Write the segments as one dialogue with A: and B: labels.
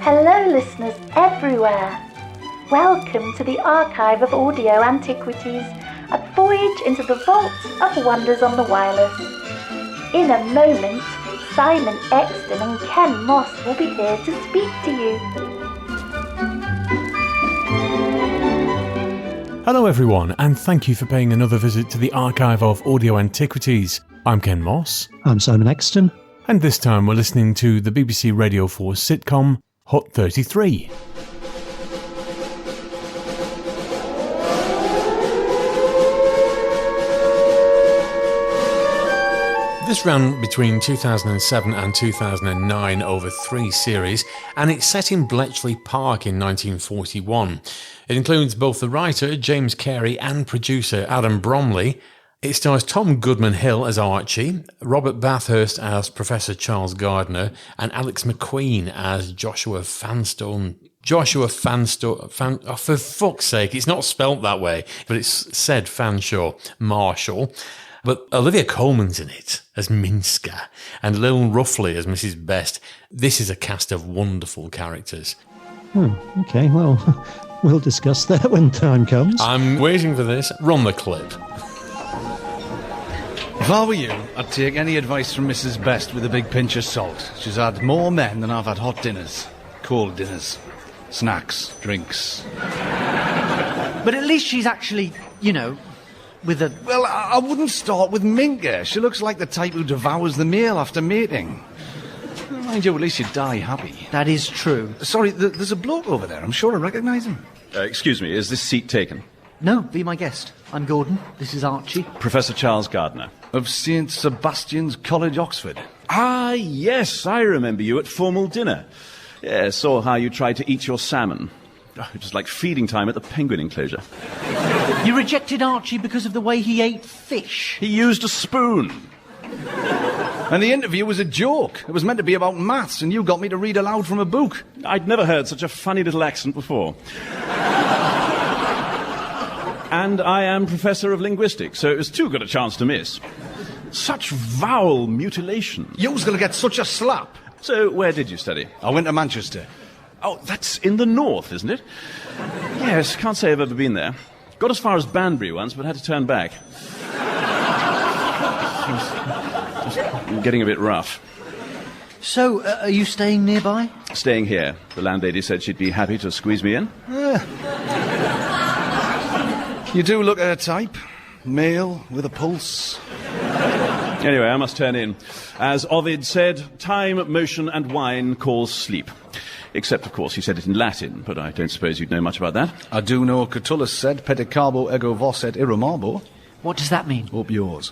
A: Hello listeners everywhere. Welcome to the Archive of Audio Antiquities, a voyage into the vaults of wonders on the wireless. In a moment, Simon Exton and Ken Moss will be here to speak to you.
B: Hello everyone, and thank you for paying another visit to the Archive of Audio Antiquities. I'm Ken Moss.
C: I'm Simon Exton.
B: And this time we're listening to the BBC Radio 4 sitcom Hot 33. This ran between 2007 and 2009 over 3 series, and it's set in Bletchley Park in 1941. It includes both the writer, James Carey, and producer, Adam Bromley. It stars Tom Goodman Hill as Archie, Robert Bathurst as Professor Charles Gardner, and Alex McQueen as Joshua Fanstone. Oh, for fuck's sake, it's not spelt that way, but it's said Fanshawe Marshall. But Olivia Colman's in it as Minska, and Lil Ruffley as Mrs. Best. This is a cast of wonderful characters.
C: Okay, well, we'll discuss that when time comes.
B: I'm waiting for this. Run the clip.
D: If I were you, I'd take any advice from Mrs. Best with a big pinch of salt. She's had more men than I've had hot dinners, cold dinners, snacks, drinks.
E: But at least she's actually, with a...
D: Well, I wouldn't start with Minka. She looks like the type who devours the meal after mating. Mind you, at least you die happy.
E: That is true.
D: Sorry, there's a bloke over there. I'm sure I recognise him.
F: Excuse me, is this seat taken?
E: No, be my guest. I'm Gordon. This is Archie.
F: Professor Charles Gardner.
D: Of St. Sebastian's College, Oxford.
F: Ah, yes, I remember you at formal dinner. Yeah, saw how you tried to eat your salmon. Oh, it was like feeding time at the penguin enclosure.
E: You rejected Archie because of the way he ate fish.
F: He used a spoon.
D: And the interview was a joke. It was meant to be about maths, and you got me to read aloud from a book.
F: I'd never heard such a funny little accent before. And I am Professor of Linguistics, so it was too good a chance to miss. Such vowel mutilation.
D: You was going to get such a slap.
F: So, where did you study?
D: I went to Manchester.
F: Oh, that's in the north, isn't it? Yes, can't say I've ever been there. Got as far as Banbury once, but had to turn back. Just getting a bit rough.
E: So, are you staying nearby?
F: Staying here. The landlady said she'd be happy to squeeze me in.
D: You do look her type. Male with a pulse.
F: Anyway, I must turn in. As Ovid said, time, motion, and wine cause sleep. Except, of course, he said it in Latin, but I don't suppose you'd know much about that.
D: I do know Catullus said, pedicabo ego vos et irromabo.
E: What does that mean?
D: Up yours.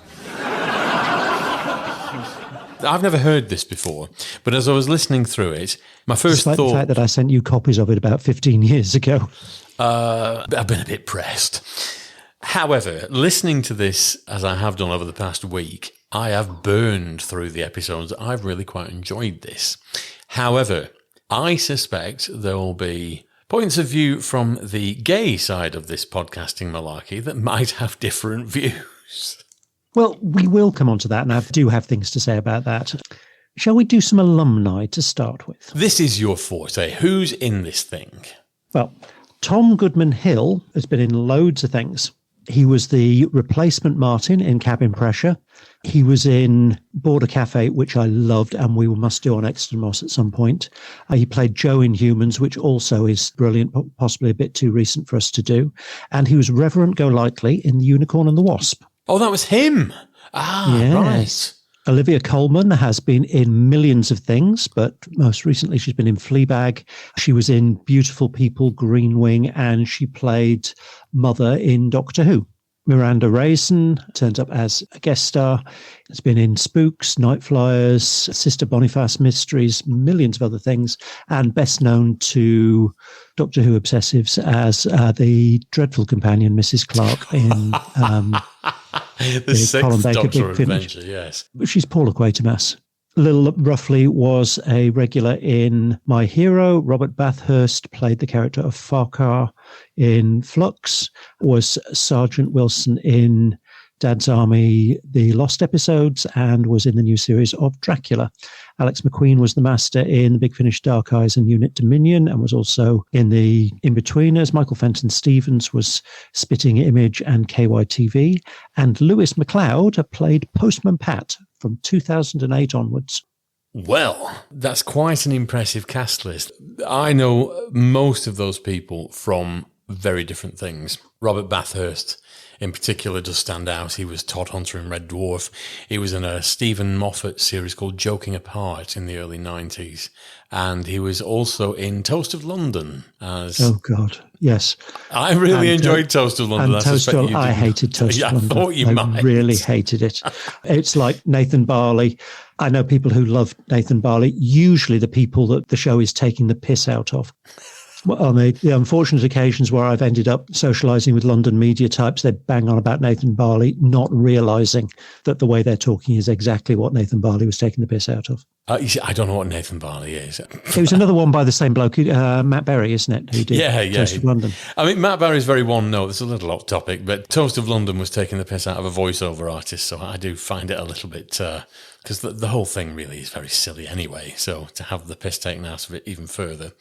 B: I've never heard this before, but as I was listening through it, my first
C: Despite
B: thought...
C: the fact that I sent you copies of it about 15 years ago.
B: I've been a bit pressed. However, listening to this, as I have done over the past week, I have burned through the episodes. I've really quite enjoyed this. However, I suspect there will be points of view from the gay side of this podcasting malarkey that might have different views.
C: Well, we will come on to that, and I do have things to say about that. Shall we do some alumni to start with?
B: This is your forte. Who's in this thing?
C: Well, Tom Goodman Hill has been in loads of things. He was the replacement Martin in Cabin Pressure. He was in Border Cafe, which I loved, and we must do on Exton Moss at some point. He played Joe in Humans, which also is brilliant, but possibly a bit too recent for us to do. And he was Reverend Golightly in The Unicorn and the Wasp.
B: Oh, that was him.
C: Yes.
B: Right.
C: Olivia Colman has been in millions of things, but most recently she's been in Fleabag. She was in Beautiful People, Green Wing, and she played Mother in Doctor Who. Miranda Raisin turns up as a guest star. Has been in Spooks, Night Flyers, Sister Boniface Mysteries, millions of other things, and best known to Doctor Who obsessives as the dreadful companion, Mrs. Clark, in
B: the sixth
C: Colin Baker
B: Doctor
C: Big Finish.
B: Adventure, yes.
C: She's Paula Quatermass. Lil Ruffley was a regular in My Hero. Robert Bathurst played the character of Farquhar in Flux, was Sergeant Wilson in Dad's Army, the Lost episodes, and was in the new series of Dracula. Alex McQueen was the master in The Big Finish, Dark Eyes and Unit Dominion, and was also in the In-Betweeners. Michael Fenton Stevens was Spitting Image and KYTV. And Lewis MacLeod played Postman Pat from 2008 onwards.
B: Well, that's quite an impressive cast list. I know most of those people from very different things. Robert Bathurst, in particular, does stand out. He was Todd Hunter in Red Dwarf. He was in a Stephen Moffat series called Joking Apart in the early 90s. And he was also in Toast of London as...
C: Oh, God, yes.
B: I really enjoyed Toast of London.
C: I hated Toast of London.
B: I thought you might.
C: I really hated it. It's like Nathan Barley. I know people who love Nathan Barley, usually the people that the show is taking the piss out of. On the unfortunate occasions where I've ended up socialising with London media types, they bang on about Nathan Barley, not realising that the way they're talking is exactly what Nathan Barley was taking the piss out of.
B: I don't know what Nathan Barley is.
C: It was another one by the same bloke, Matt Berry, isn't it? Who did Toast of London.
B: I mean, Matt Berry's very one note. It's a little off topic, but Toast of London was taking the piss out of a voiceover artist, so I do find it a little bit... because the whole thing really is very silly anyway, so to have the piss taken out of it even further.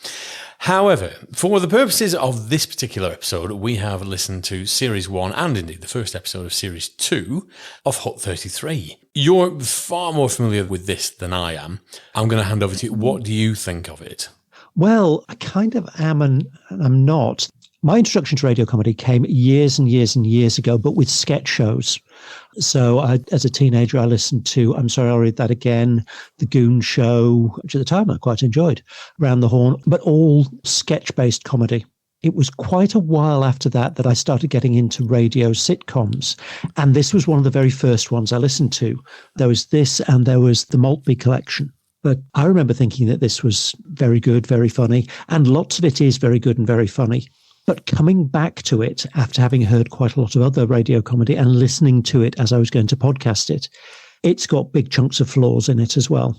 B: However, for the purposes of this particular episode, we have listened to Series 1 and indeed the first episode of Series 2 of Hot 33. You're far more familiar with this than I am. I'm going to hand over to you. What do you think of it?
C: Well, I kind of am and I'm not. My introduction to radio comedy came years and years and years ago, but with sketch shows. So as a teenager, I listened to I'm Sorry, I'll Read That Again, The Goon Show, which at the time I quite enjoyed, Round the Horn, but all sketch-based comedy. It was quite a while after that I started getting into radio sitcoms. And this was one of the very first ones I listened to. There was this and there was the Maltby Collection. But I remember thinking that this was very good, very funny, and lots of it is very good and very funny. But coming back to it after having heard quite a lot of other radio comedy and listening to it as I was going to podcast it, it's got big chunks of flaws in it as well.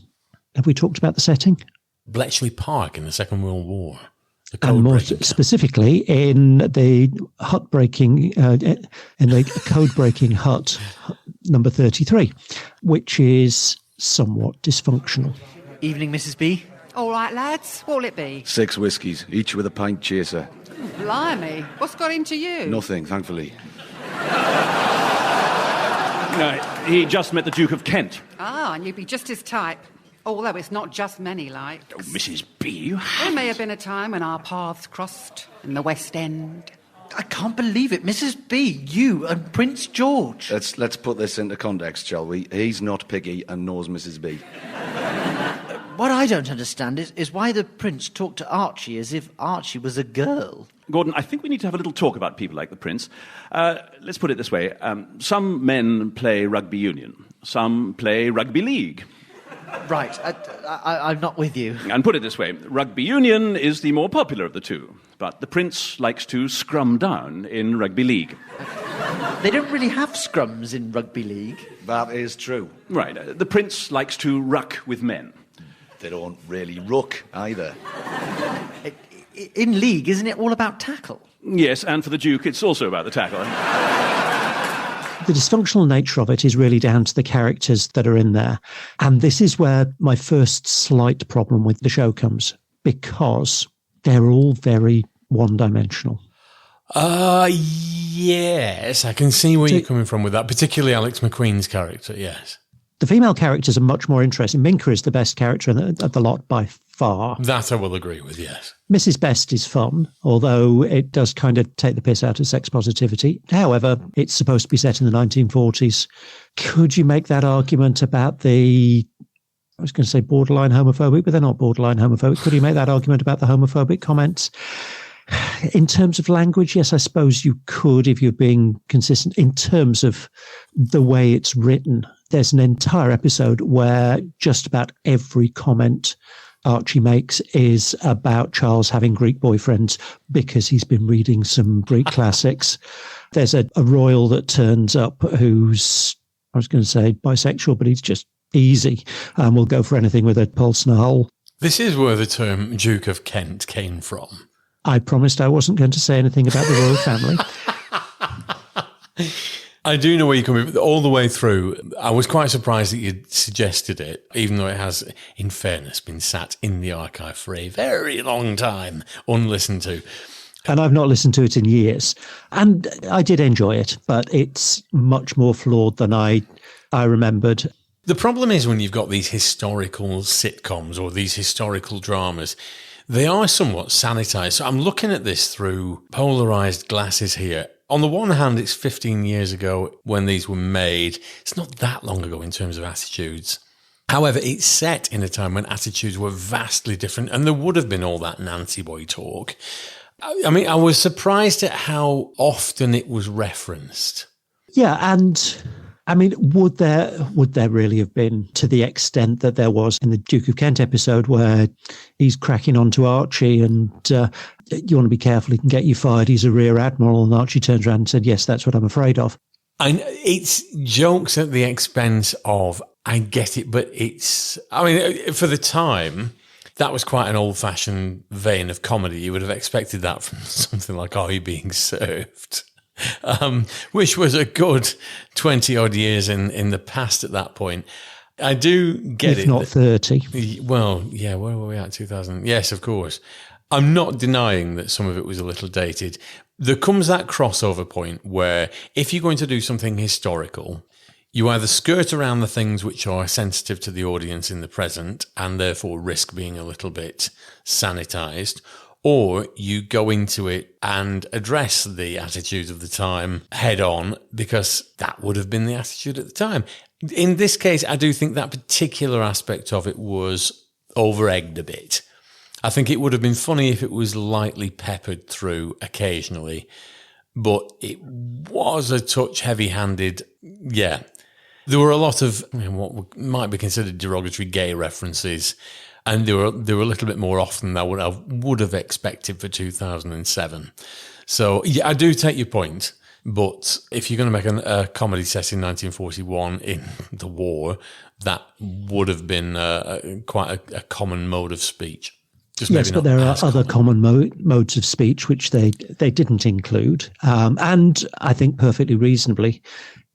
C: Have we talked about the setting?
B: Bletchley Park in the Second World War.
C: And more specifically in the code-breaking hut number 33, which is somewhat dysfunctional.
E: Evening, Mrs. B.
G: All right, lads. What'll it be?
H: 6 whiskies, each with a pint chaser.
G: Blimey. What's got into you?
H: Nothing, thankfully.
F: He just met the Duke of Kent.
G: Ah, and you'd be just his type. Although it's not just many likes.
F: Oh, Mrs. B, you
G: There may have been a time when our paths crossed in the West End.
E: I can't believe it. Mrs. B, you and Prince George.
H: Let's put this into context, shall we? He's not Piggy and knows Mrs. B.
E: What I don't understand is why the Prince talked to Archie as if Archie was a girl.
F: Gordon, I think we need to have a little talk about people like the Prince. Let's put it this way. Some men play rugby union. Some play rugby league.
E: Right, I'm not with you.
F: And put it this way, rugby union is the more popular of the two, but the Prince likes to scrum down in rugby league.
E: They don't really have scrums in rugby league.
H: That is true.
F: Right, the Prince likes to ruck with men.
H: They don't really ruck either.
E: In league, isn't it all about tackle?
F: Yes, and for the Duke, it's also about the tackle.
C: The dysfunctional nature of it is really down to the characters that are in there. And this is where my first slight problem with the show comes, because they're all very one-dimensional.
B: Yes, I can see where you're coming from with that, particularly Alex McQueen's character, yes.
C: The female characters are much more interesting. Minka is the best character of the lot by far.
B: That I will agree with, yes.
C: Mrs. Best is fun, although it does kind of take the piss out of sex positivity. However, it's supposed to be set in the 1940s. Could you make that argument about I was going to say borderline homophobic, but they're not borderline homophobic. Could you make that argument about the homophobic comments? In terms of language, yes, I suppose you could if you're being consistent. In terms of the way it's written, there's an entire episode where just about every comment Archie makes is about Charles having Greek boyfriends because he's been reading some Greek classics. There's a royal that turns up who's, I was going to say bisexual, but he's just easy and will go for anything with a pulse and a hole.
B: This is where the term Duke of Kent came from.
C: I promised I wasn't going to say anything about the royal family.
B: I do know where you're coming from. All the way through, I was quite surprised that you'd suggested it, even though it has, in fairness, been sat in the archive for a very long time, unlistened to.
C: And I've not listened to it in years. And I did enjoy it, but it's much more flawed than I remembered.
B: The problem is when you've got these historical sitcoms or these historical dramas, they are somewhat sanitized. So I'm looking at this through polarized glasses here. On the one hand, it's 15 years ago when these were made. It's not that long ago in terms of attitudes. However, it's set in a time when attitudes were vastly different, and there would have been all that Nancy boy talk. I mean, I was surprised at how often it was referenced.
C: Yeah, and I mean, would there really have been, to the extent that there was in the Duke of Kent episode where he's cracking on to Archie and you want to be careful, he can get you fired, he's a rear admiral, and Archie turns around and said, yes, that's what I'm afraid of.
B: And it's jokes at the expense of, I get it, but I mean, for the time, that was quite an old-fashioned vein of comedy. You would have expected that from something like Are You Being Served? Which was a good 20-odd years in the past at that point. I do get it.
C: If not 30.
B: Well, yeah, where were we at, 2000? Yes, of course. I'm not denying that some of it was a little dated. There comes that crossover point where if you're going to do something historical, you either skirt around the things which are sensitive to the audience in the present and therefore risk being a little bit sanitized, or you go into it and address the attitudes of the time head on because that would have been the attitude at the time. In this case, I do think that particular aspect of it was over-egged a bit. I think it would have been funny if it was lightly peppered through occasionally, but it was a touch heavy-handed. Yeah. There were a lot of what might be considered derogatory gay references, and they were a little bit more often than I would have expected for 2007. So, yeah, I do take your point, but if you're going to make a comedy set in 1941 in the war, that would have been quite a common mode of speech.
C: Yes, but there are other common modes of speech which they didn't include, and I think perfectly reasonably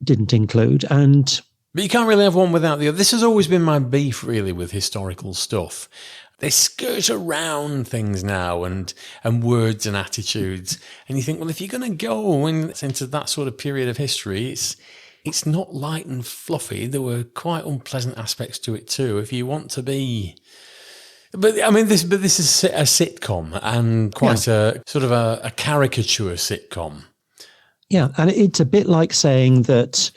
C: didn't include.
B: But you can't really have one without the other. This has always been my beef, really, with historical stuff. They skirt around things now and words and attitudes, and you think, well, if you're going to go into that sort of period of history, it's not light and fluffy. There were quite unpleasant aspects to it too. If you want to be. But I mean, this is a sitcom and quite a sort of a caricature sitcom.
C: Yeah, and it's a bit like saying that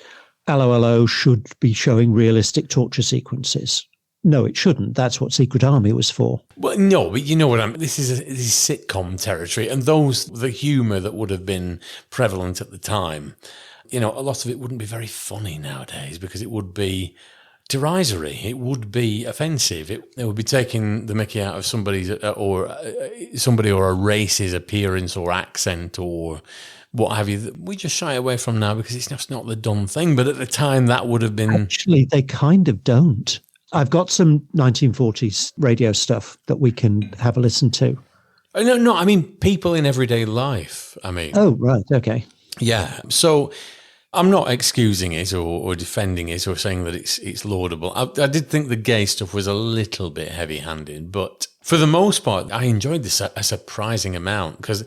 C: LOLO should be showing realistic torture sequences. No, it shouldn't. That's what Secret Army was for.
B: Well, no, but you know what I mean. This is sitcom territory, and the humour that would have been prevalent at the time, a lot of it wouldn't be very funny nowadays because it would be derisory. It would be offensive. It would be taking the mickey out of somebody or a race's appearance or accent or what have you. We just shy away from now because it's just not the done thing. But at the time, that would have been. Actually,
C: they kind of don't. I've got some 1940s radio stuff that we can have a listen to.
B: No, I mean people in everyday life. I mean.
C: Oh, right. Okay.
B: Yeah. So. I'm not excusing it or defending it or saying that it's laudable. I did think the gay stuff was a little bit heavy-handed, but for the most part, I enjoyed this a surprising amount because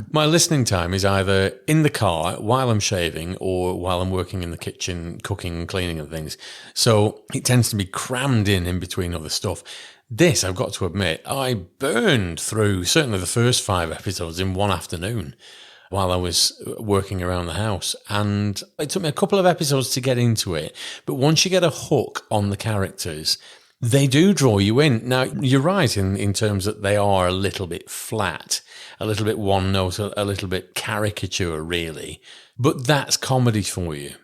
B: my listening time is either in the car while I'm shaving or while I'm working in the kitchen, cooking and cleaning and things. So it tends to be crammed in between other stuff. This, I've got to admit, I burned through certainly the first 5 episodes in one afternoon while I was working around the house. And it took me a couple of episodes to get into it. But once you get a hook on the characters, they do draw you in. Now, you're right in terms that they are a little bit flat, a little bit one note, a little bit caricature, really. But that's comedy for you.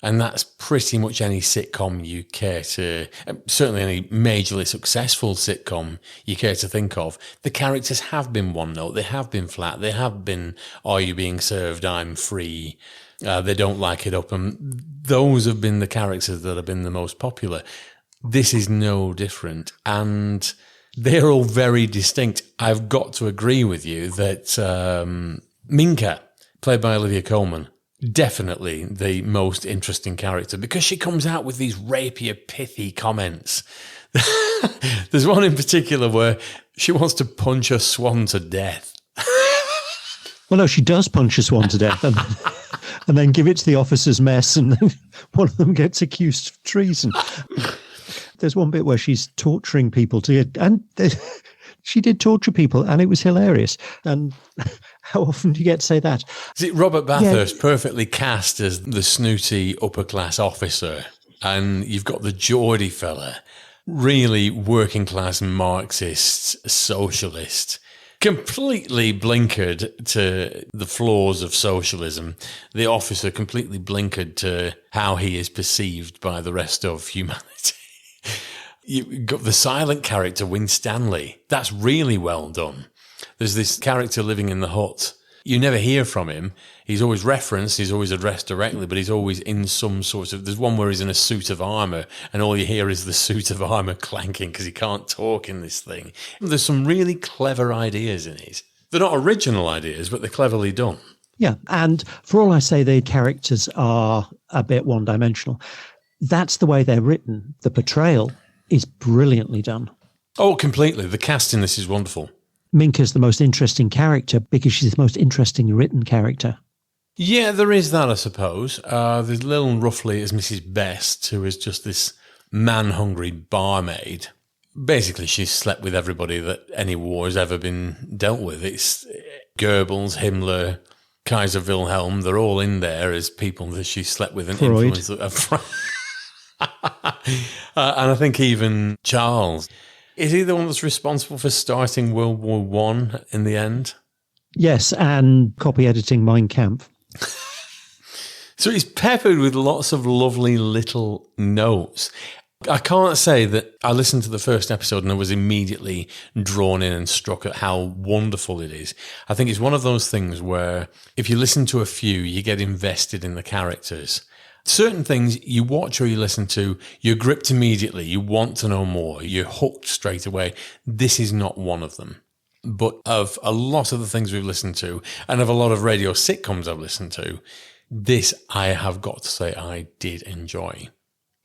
B: And that's pretty much any sitcom you care to, certainly any majorly successful sitcom you care to think of. The characters have been one note. They have been flat. They have been, are you being served? I'm free. They don't like it up. And those have been the characters that have been the most popular. This is no different. And they're all very distinct. I've got to agree with you that Minka, played by Olivia Colman, Definitely the most interesting character because she comes out with these rapier, pithy comments. There's one in particular where she wants to punch a swan to death.
C: Well, no, she does punch a swan to death and then give it to the officers' mess, and then one of them gets accused of treason. There's one bit where she's torturing people she did torture people, and it was hilarious. And how often do you get to say that?
B: Is it Robert Bathurst perfectly cast as the snooty upper-class officer? And you've got the Geordie fella, really working-class Marxist, socialist, completely blinkered to the flaws of socialism. The officer completely blinkered to how he is perceived by the rest of humanity. You've got the silent character, Winstanley. That's really well done. There's this character living in the hut. You never hear from him. He's always referenced, he's always addressed directly, but he's always in some sort of... There's one where he's in a suit of armour, and all you hear is the suit of armour clanking because he can't talk in this thing. There's some really clever ideas in it. They're not original ideas, but they're cleverly done.
C: Yeah, and for all I say the characters are a bit one-dimensional, that's the way they're written. The portrayal is brilliantly done.
B: Oh, completely. The cast in this is wonderful.
C: Minka's the most interesting character because she's the most interesting written character.
B: Yeah, there is that, I suppose. There's Lil Roughly as Mrs. Best, who is just this man-hungry barmaid. Basically, she's slept with everybody that any war has ever been dealt with. It's Goebbels, Himmler, Kaiser Wilhelm. They're all in there as people that she slept with and
C: Freud.
B: influenced. And I think even Charles. Is he the one that's responsible for starting World War I in the end?
C: Yes, and copy editing Mein Kampf.
B: So he's peppered with lots of lovely little notes. I can't say that I listened to the first episode and I was immediately drawn in and struck at how wonderful it is. I think it's one of those things where if you listen to a few, you get invested in the characters. Certain things you watch or you listen to, you're gripped immediately. You want to know more. You're hooked straight away. This is not one of them. But of a lot of the things we've listened to and of a lot of radio sitcoms I've listened to, this I have got to say I did enjoy.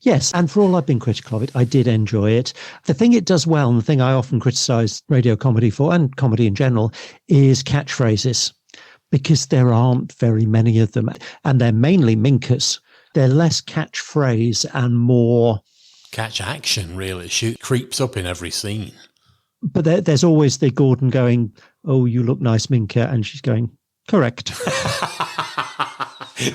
C: Yes, and for all I've been critical of it, I did enjoy it. The thing it does well, and the thing I often criticise radio comedy for, and comedy in general, is catchphrases, because there aren't very many of them. And they're mainly Minka's. They're less catchphrase and more...
B: catch action, really. She creeps up in every scene.
C: But there's always the Gordon going, "Oh, you look nice, Minka," and she's going, "Correct."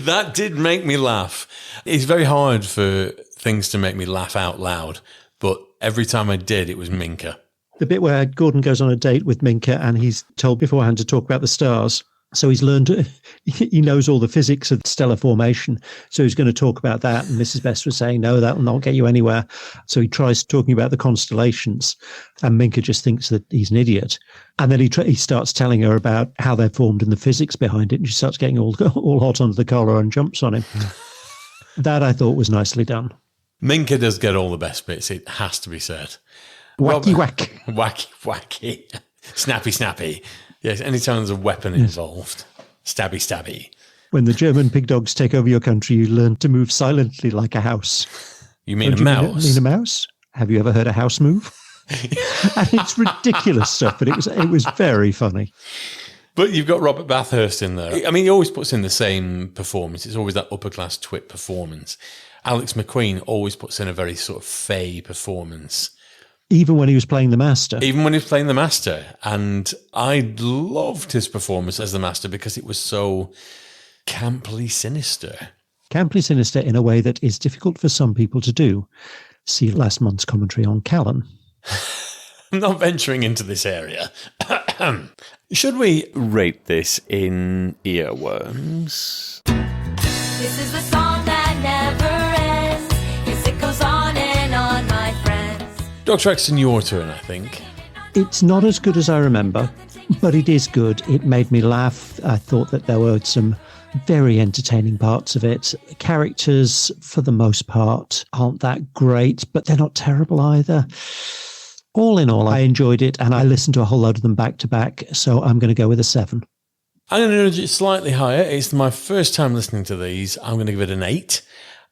B: That did make me laugh. It's very hard for things to make me laugh out loud, but every time I did, it was Minka.
C: The bit where Gordon goes on a date with Minka and he's told beforehand to talk about the stars. So he's learned, he knows all the physics of stellar formation. So he's going to talk about that. And Mrs. Best was saying, no, that will not get you anywhere. So he tries talking about the constellations. And Minka just thinks that he's an idiot. And then he starts telling her about how they're formed and the physics behind it. And she starts getting all hot under the collar and jumps on him. That I thought was nicely done.
B: Minka does get all the best bits, it has to be said.
C: Wacky whack.
B: Wacky wacky. Snappy snappy. Yes, anytime there's a weapon involved. Stabby stabby.
C: When the German pig dogs take over your country, you learn to move silently like a house.
B: You mean a mouse?
C: Mean a mouse? Have you ever heard a house move? And it's ridiculous stuff, but it was very funny.
B: But you've got Robert Bathurst in there. I mean, he always puts in the same performance. It's always that upper-class twit performance. Alex McQueen always puts in a very sort of fey performance.
C: Even when he was playing the Master.
B: Even when he was playing the Master. And I loved his performance as the Master because it was so camply sinister.
C: Camply sinister in a way that is difficult for some people to do. See last month's commentary on Callan.
B: I'm not venturing into this area. Should we rate this in earworms?
I: This is the song that never ends. Yes, it goes on and on, my friends.
B: Dr. Exton, your turn, I think.
C: It's not as good as I remember, but it is good. It made me laugh. I thought that there were some very entertaining parts of it. Characters, for the most part, aren't that great, but they're not terrible either. All in all, I enjoyed it, and I listened to a whole load of them back to back, so I'm going to go with a 7.
B: I'm going to nudge it slightly higher. It's my first time listening to these. I'm going to give it an 8.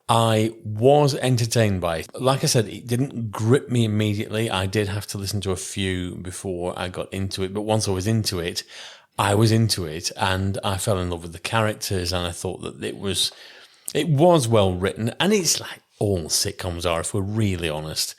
B: I was entertained by it. Like I said, it didn't grip me immediately. I did have to listen to a few before I got into it. But once I was into it, and I fell in love with the characters, and I thought that it was well written. And it's like all sitcoms are, if we're really honest,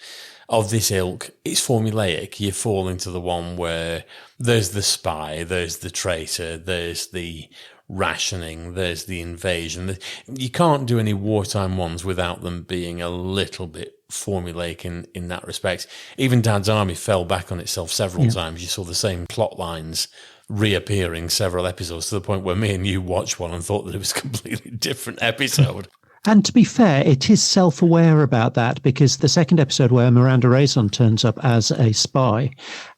B: of this ilk. It's formulaic. You fall into the one where there's the spy, there's the traitor, there's the rationing, there's the invasion. You can't do any wartime ones without them being a little bit formulaic in that respect. Even Dad's Army fell back on itself several times. You saw the same plot lines reappearing several episodes, to the point where me and you watched one and thought that it was a completely different episode.
C: And to be fair, it is self-aware about that, because the second episode where Miranda Raison turns up as a spy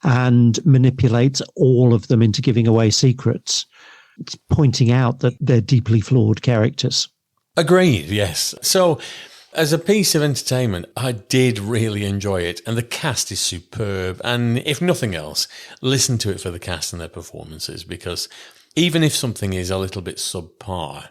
C: and manipulates all of them into giving away secrets, it's pointing out that they're deeply flawed characters.
B: Agreed, yes. So, as a piece of entertainment, I did really enjoy it, and the cast is superb. And if nothing else, listen to it for the cast and their performances, because even if something is a little bit subpar,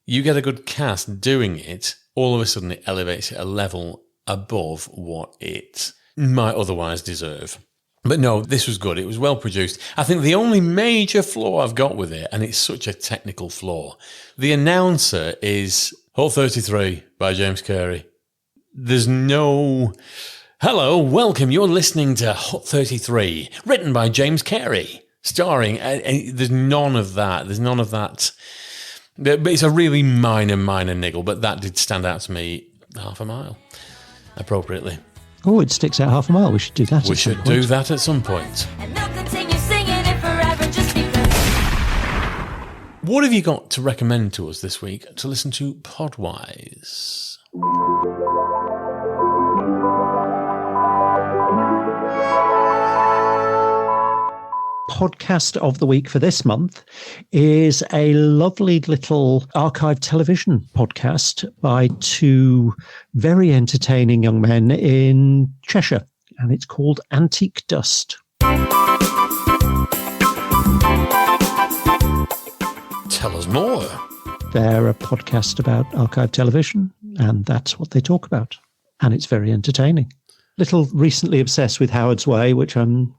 B: you get a good cast doing it, all of a sudden it elevates it a level above what it might otherwise deserve. But no, this was good. It was well produced. I think the only major flaw I've got with it, and it's such a technical flaw, the announcer is Hot 33 by James Carey. There's no, hello, welcome, you're listening to Hot 33, written by James Carey, starring, there's none of that. There's none of that. It's a really minor niggle, but that did stand out to me half a mile, appropriately.
C: Oh, it sticks out half a mile. We should do that.
B: We should do that at some point.
I: And they'll continue singing it forever just because.
B: What have you got to recommend to us this week to listen to Podwise?
C: Podcast of the week for this month is a lovely little archive television podcast by two very entertaining young men in Cheshire, and it's called Antique Dust.
B: Tell us more.
C: They're a podcast about archive television, and that's what they talk about, and it's very entertaining. Little recently obsessed with Howard's Way, which I'm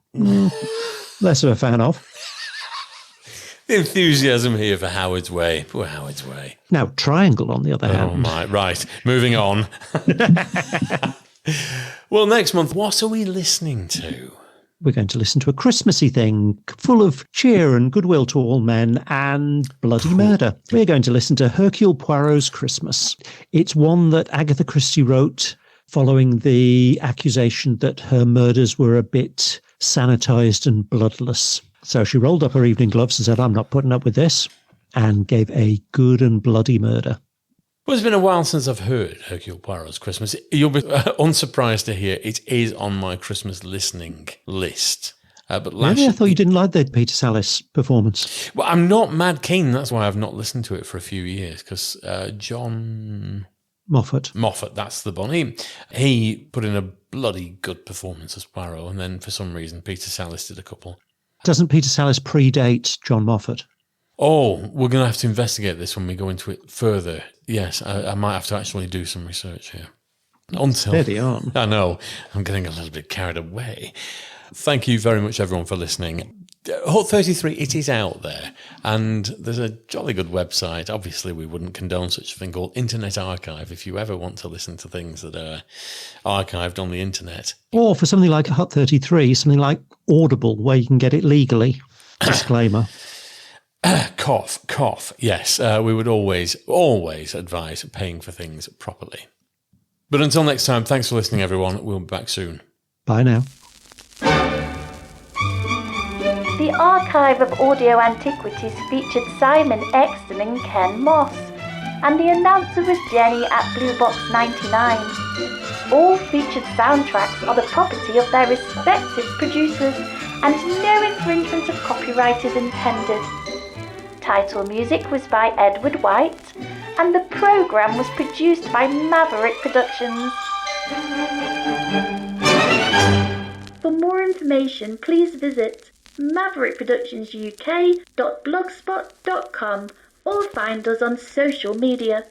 C: less of a fan of.
B: The enthusiasm here for Howard's Way. Poor Howard's Way.
C: Now, Triangle, on the other hand.
B: Oh, my. Right. Moving on. Well, next month, what are we listening to?
C: We're going to listen to a Christmassy thing full of cheer and goodwill to all men and bloody murder. We're going to listen to Hercule Poirot's Christmas. It's one that Agatha Christie wrote following the accusation that her murders were a bit sanitized and bloodless. So she rolled up her evening gloves and said, I'm not putting up with this, and gave a good and bloody murder.
B: Well, it's been a while since I've heard Hercule Poirot's Christmas. You'll be unsurprised to hear it is on my Christmas listening list. But
C: really? I thought you didn't like the Peter Sallis performance.
B: Well, I'm not mad keen. That's why I've not listened to it for a few years, because John
C: Moffat,
B: that's the one. He put in a bloody good performance as Poirot, and then for some reason Peter Sallis did a couple.
C: Doesn't Peter Sallis predate John Moffat?
B: Oh, we're going to have to investigate this when we go into it further. Yes, I might have to actually do some research here.
C: Steady on.
B: I know, I'm getting a little bit carried away. Thank you very much, everyone, for listening. Hot 33, it is out there, and there's a jolly good website. Obviously, we wouldn't condone such a thing called Internet Archive if you ever want to listen to things that are archived on the internet.
C: Or for something like Hot 33, something like Audible, where you can get it legally. Disclaimer.
B: Cough. Yes, we would always advise paying for things properly. But until next time, thanks for listening, everyone. We'll be back soon.
C: Bye now.
A: The archive of audio antiquities featured Simon Exton and Ken Moss, and the announcer was Jenny at Blue Box 99. All featured soundtracks are the property of their respective producers, and no infringement of copyright is intended. Title music was by Edward White, and the programme was produced by Maverick Productions. For more information, please visit maverickproductionsuk.blogspot.com or find us on social media.